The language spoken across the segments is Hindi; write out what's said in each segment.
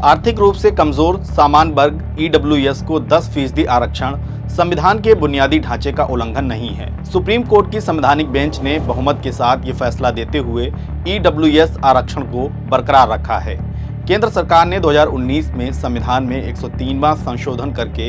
आर्थिक रूप से कमजोर सामान्य वर्ग ईडब्ल्यूएस को 10% आरक्षण संविधान के बुनियादी ढांचे का उल्लंघन नहीं है। सुप्रीम कोर्ट की संवैधानिक बेंच ने बहुमत के साथ ये फैसला देते हुए ईडब्ल्यूएस आरक्षण को बरकरार रखा है। केंद्र सरकार ने 2019 में संविधान में 103वां संशोधन करके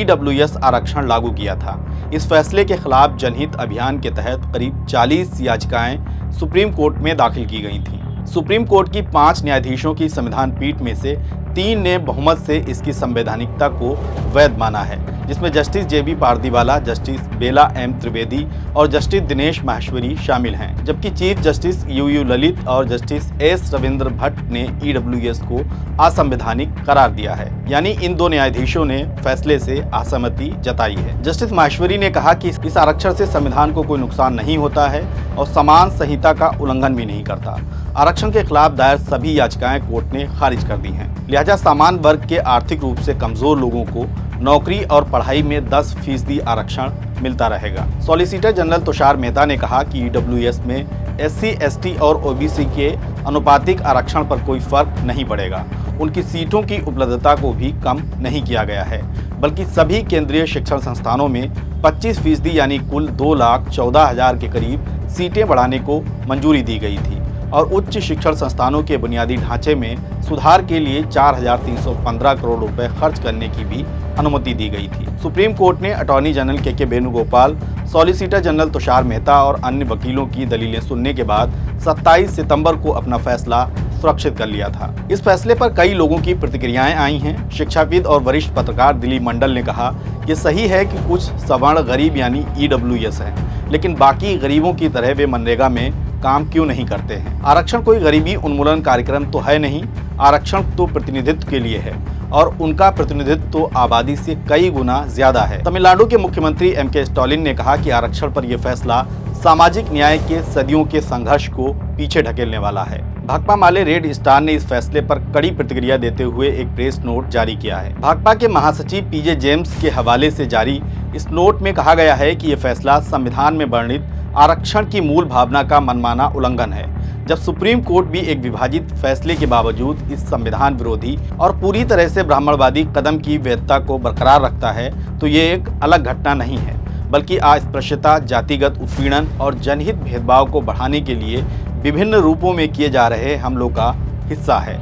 ईडब्ल्यूएस आरक्षण लागू किया था। इस फैसले के खिलाफ जनहित अभियान के तहत करीब 40 याचिकाएं सुप्रीम कोर्ट में दाखिल की गई थीं। सुप्रीम कोर्ट की 5 न्यायाधीशों की संविधान पीठ में से 3 ने बहुमत से इसकी संवैधानिकता को वैध माना है, जिसमें जस्टिस जेबी पारदीवाला, जस्टिस बेला एम त्रिवेदी और जस्टिस दिनेश माहेश्वरी शामिल हैं। जबकि चीफ जस्टिस यूयू ललित और जस्टिस एस रविंद्र भट्ट ने ईडब्ल्यूएस को असंवैधानिक करार दिया है। यानी इन 2 न्यायाधीशों ने फैसले से असहमति जताई है। जस्टिस माहेश्वरी ने कहा कि इस आरक्षण से संविधान को कोई नुकसान नहीं होता है और समान संहिता का उल्लंघन भी नहीं करता। आरक्षण के खिलाफ दायर सभी याचिकाएं कोर्ट ने खारिज कर दी हैं। लिहाजा सामान्य वर्ग के आर्थिक रूप से कमजोर लोगों को नौकरी और पढ़ाई में 10% आरक्षण मिलता रहेगा। सॉलिसिटर जनरल तुषार मेहता ने कहा कि ईडब्ल्यूएस में एससी, एसटी और ओबीसी के अनुपातिक आरक्षण पर कोई फर्क नहीं पड़ेगा। उनकी सीटों की उपलब्धता को भी कम नहीं किया गया है, बल्कि सभी केंद्रीय शिक्षण संस्थानों में 25% यानी कुल 2,14,000 के करीब सीटें बढ़ाने को मंजूरी दी गई थी और उच्च शिक्षण संस्थानों के बुनियादी ढांचे में सुधार के लिए 4,315 करोड़ रुपए खर्च करने की भी अनुमति दी गई थी। सुप्रीम कोर्ट ने अटॉर्नी जनरल के वेणुगोपाल, सॉलिसिटर जनरल तुषार मेहता और अन्य वकीलों की दलीलें सुनने के बाद 27 सितंबर को अपना फैसला सुरक्षित कर लिया था। इस फैसले पर कई लोगों की प्रतिक्रियाएं आई हैं। शिक्षाविद और वरिष्ठ पत्रकार दिलीप मंडल ने कहा, ये सही है कि कुछ सवर्ण गरीब यानी ईडब्ल्यूएस हैं, लेकिन बाकी गरीबों की तरह वे मनरेगा में काम क्यों नहीं करते हैं। आरक्षण कोई गरीबी उन्मूलन कार्यक्रम तो है नहीं। आरक्षण तो प्रतिनिधित्व के लिए है और उनका प्रतिनिधित्व तो आबादी से कई गुना ज्यादा है। तमिलनाडु के मुख्यमंत्री एम.के. स्टालिन ने कहा कि आरक्षण पर यह फैसला सामाजिक न्याय के सदियों के संघर्ष को पीछे ढकेलने वाला है। भाकपा माले रेड स्टार ने इस फैसले पर कड़ी प्रतिक्रिया देते हुए एक प्रेस नोट जारी किया है। भाकपा के महासचिव पीजे जेम्स के हवाले से जारी इस नोट में कहा गया है कि यह फैसला संविधान में वर्णित आरक्षण की मूल भावना का मनमाना उल्लंघन है। जब सुप्रीम कोर्ट भी एक विभाजित फैसले के बावजूद इस संविधान विरोधी और पूरी तरह से ब्राह्मणवादी कदम की वैधता को बरकरार रखता है, तो ये एक अलग घटना नहीं है, बल्कि अस्पृश्यता, जातिगत उत्पीड़न और जनहित भेदभाव को बढ़ाने के लिए विभिन्न रूपों में किए जा रहे हमलों का हिस्सा है।